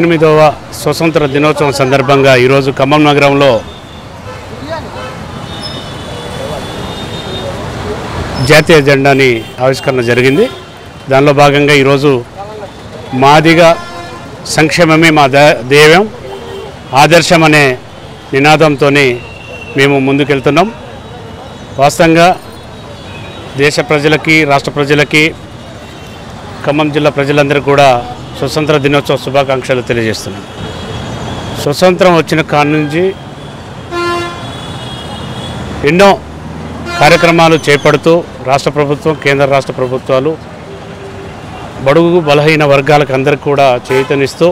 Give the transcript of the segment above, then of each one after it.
18వ స్వతంత్ర దినోత్సవం సందర్భంగా ఈరోజు ఖమ్మం నగరంలో జాతీయ జెండాని ఆవిష్కరణ జరిగింది. దానిలో భాగంగా ఈరోజు మాదిగా సంక్షేమమే మా ధ్యేయం, ఆదర్శం అనే నినాదంతో మేము ముందుకెళ్తున్నాం. వాస్తవంగా దేశ ప్రజలకి, రాష్ట్ర ప్రజలకి, ఖమ్మం జిల్లా ప్రజలందరికీ కూడా స్వతంత్ర దినోత్సవ శుభాకాంక్షలు తెలియజేస్తున్నాం. స్వతంత్రం వచ్చిన కాడ నుంచి ఎన్నో కార్యక్రమాలు చేపడుతూ రాష్ట్ర ప్రభుత్వం, కేంద్ర రాష్ట్ర ప్రభుత్వాలు బడుగు బలహీన వర్గాలకు అందరికీ కూడా చేయూతనిస్తూ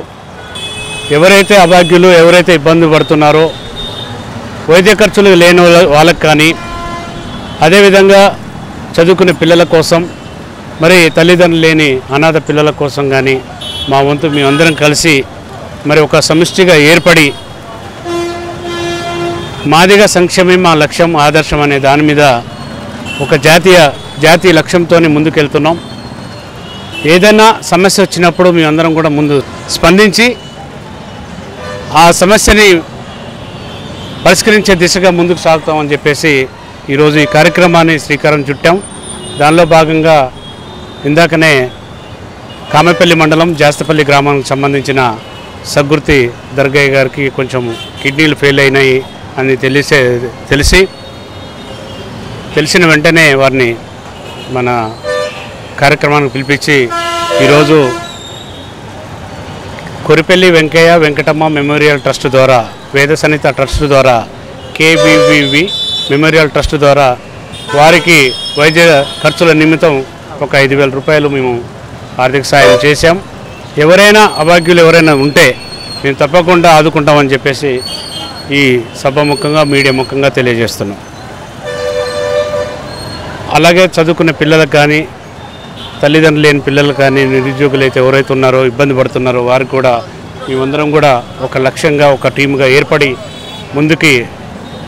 ఎవరైతే అభాగ్యులు, ఎవరైతే ఇబ్బంది పడుతున్నారో వైద్య ఖర్చులు లేని వాళ్ళకి కానీ, అదేవిధంగా చదువుకునే పిల్లల కోసం, మరి తల్లిదండ్రులు లేని అనాథ పిల్లల కోసం కానీ మా వంతు మేమందరం కలిసి మరి ఒక సమిష్టిగా ఏర్పడి మాదిగా సంక్షేమమే మా లక్ష్యం, ఆదర్శం అనే దాని మీద ఒక జాతీయ లక్ష్యంతో ముందుకెళ్తున్నాం. ఏదైనా సమస్య వచ్చినప్పుడు మేమందరం కూడా ముందు స్పందించి ఆ సమస్యని పరిష్కరించే దిశగా ముందుకు సాగుతామని చెప్పేసి ఈరోజు ఈ కార్యక్రమాన్ని శ్రీకారం చుట్టాం. దానిలో భాగంగా ఇందాకనే కామెపల్లి మండలం జాస్తపల్లి గ్రామానికి సంబంధించిన సగ్గుర్తి దర్గయ్య గారికి కొంచెం కిడ్నీలు ఫెయిల్ అయినాయి అని తెలిసిన వెంటనే వారిని మన కార్యక్రమానికి పిలిపించి ఈరోజు కొరిపెల్లి వెంకయ్య వెంకటమ్మ మెమోరియల్ ట్రస్ట్ ద్వారా, వేద సన్నిత ట్రస్ట్ ద్వారా, KBVV మెమోరియల్ ట్రస్ట్ ద్వారా వారికి వైద్య ఖర్చుల నిమిత్తం ఒక 5,000 రూపాయలు మేము ఆర్థిక సాయం చేశాం. ఎవరైనా అభాగ్యులు ఎవరైనా ఉంటే మేము తప్పకుండా ఆదుకుంటామని చెప్పేసి ఈ సభాముఖంగా, మీడియా ముఖంగా తెలియజేస్తున్నాం. అలాగే చదువుకునే పిల్లలకు కానీ, తల్లిదండ్రులు లేని పిల్లలకు కానీ, నిరుద్యోగులు అయితే ఎవరైతే ఉన్నారో, ఇబ్బంది పడుతున్నారో వారికి కూడా మేమందరం కూడా ఒక లక్ష్యంగా, ఒక టీముగా ఏర్పడి ముందుకి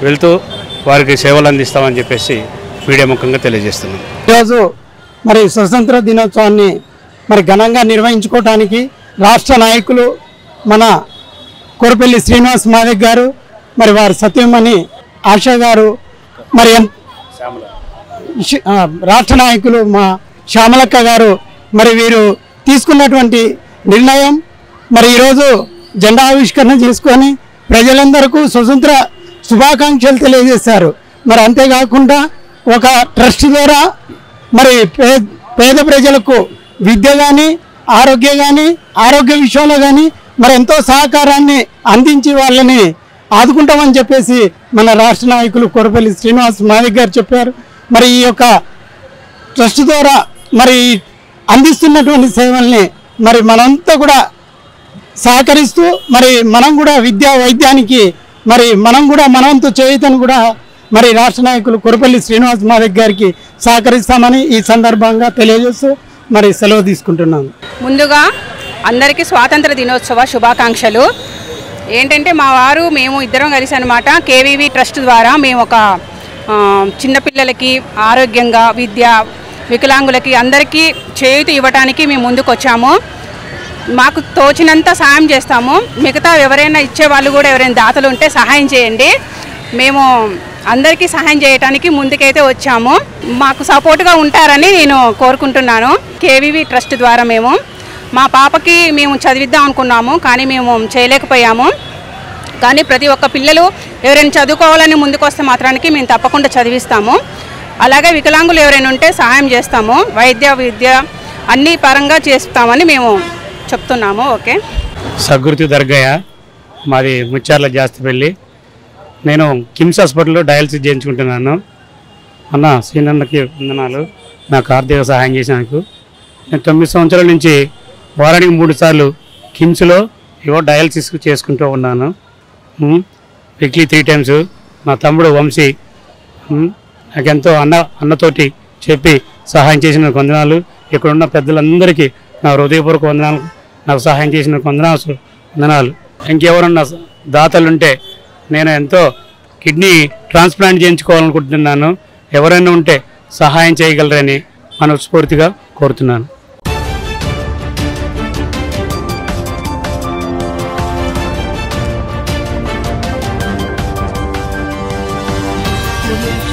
వెళ్తూ వారికి సేవలు అందిస్తామని చెప్పేసి మీడియా ముఖంగా తెలియజేస్తున్నాం. ఈరోజు మరి స్వతంత్ర దినోత్సవాన్ని మరి ఘనంగా నిర్వహించుకోవడానికి రాష్ట్ర నాయకులు మన కోరపల్లి శ్రీనివాస్ మాదిక్ గారు, మరి వారి సత్యమణి ఆశా గారు, మరి రాష్ట్ర నాయకులు మా శ్యామలక్క గారు, మరి వీరు తీసుకున్నటువంటి నిర్ణయం మరి ఈరోజు జెండా ఆవిష్కరణ చేసుకొని ప్రజలందరికీ స్వతంత్ర శుభాకాంక్షలు తెలియజేశారు. మరి అంతేకాకుండా ఒక ట్రస్ట్ ద్వారా మరి పేద ప్రజలకు విద్య కానీ, ఆరోగ్య విషయంలో కానీ మరి ఎంతో సహకారాన్ని అందించి వాళ్ళని ఆదుకుంటామని చెప్పేసి మన రాష్ట్ర నాయకులు కోరపల్లి శ్రీనివాస్ మాదిక్ గారు చెప్పారు. మరి ఈ యొక్క ట్రస్ట్ ద్వారా మరి అందిస్తున్నటువంటి సేవల్ని మరి మనంతా కూడా సహకరిస్తూ మరి మనం కూడా వైద్యానికి మరి మనం కూడా మనంతో చేయుతను కూడా మరి రాష్ట్ర నాయకులు కోరపల్లి శ్రీనివాస్ మాదిక్ గారికి సహకరిస్తామని ఈ సందర్భంగా తెలియజేస్తూ మరి సెలవు తీసుకుంటున్నాను. ముందుగా అందరికీ స్వాతంత్ర దినోత్సవ శుభాకాంక్షలు. ఏంటంటే మేము ఇద్దరం కలిసి అనమాట KVV ట్రస్ట్ ద్వారా మేము ఒక చిన్నపిల్లలకి ఆరోగ్యంగా, విద్య, వికలాంగులకి అందరికీ చేయూత ఇవ్వడానికి మేము ముందుకు వచ్చాము. మాకు తోచినంత సహాయం చేస్తాము. మిగతా ఎవరైనా ఇచ్చేవాళ్ళు కూడా ఎవరైనా దాతలు ఉంటే సహాయం చేయండి. మేము అందరికీ సహాయం చేయడానికి ముందుకైతే వచ్చాము. మాకు సపోర్ట్గా ఉంటారని నేను కోరుకుంటున్నాను. KVV ట్రస్ట్ ద్వారా మా పాపకి మేము చదివిద్దాం అనుకున్నాము, కానీ మేము చేయలేకపోయాము. కానీ ప్రతి ఒక్క పిల్లలు ఎవరైనా చదువుకోవాలని ముందుకు వస్తే మాత్రానికి మేము తప్పకుండా చదివిస్తాము. అలాగే వికలాంగులు ఎవరైనా ఉంటే సహాయం చేస్తాము. విద్య అన్ని పరంగా చేస్తామని మేము చెప్తున్నాము. ఓకే. సగ్గుర్తి దర్గయ్య, మాది ముచ్చార్ల జాస్తిపల్లి. నేను కిమ్స్ హాస్పిటల్లో డయాలసిస్ చేయించుకుంటున్నాను. అన్న సీనన్నకి వందనాలు నాకు ఆర్థిక సహాయం చేసినందుకు. నేను 9 సంవత్సరాల నుంచి వారానికి 3 సార్లు కిమ్స్లో డయాలసిస్ చేసుకుంటూ ఉన్నాను. Weekly 3 times. మా తమ్ముడు వంశీ నాకెంతో అన్నతోటి చెప్పి సహాయం చేసిన వందనాలు. ఇక్కడున్న పెద్దలందరికీ నా హృదయపూర్వక వందనాలు. నాకు సహాయం చేసిన వందనాలు. ఇంకెవరన్నా దాతలుంటే నేను ఎంతో కిడ్నీ ట్రాన్స్ప్లాంట్ చేయించుకోవాలనుకుంటున్నాను. ఎవరైనా ఉంటే సహాయం చేయగలరని మనస్ఫూర్తిగా కోరుతున్నాను. గురించి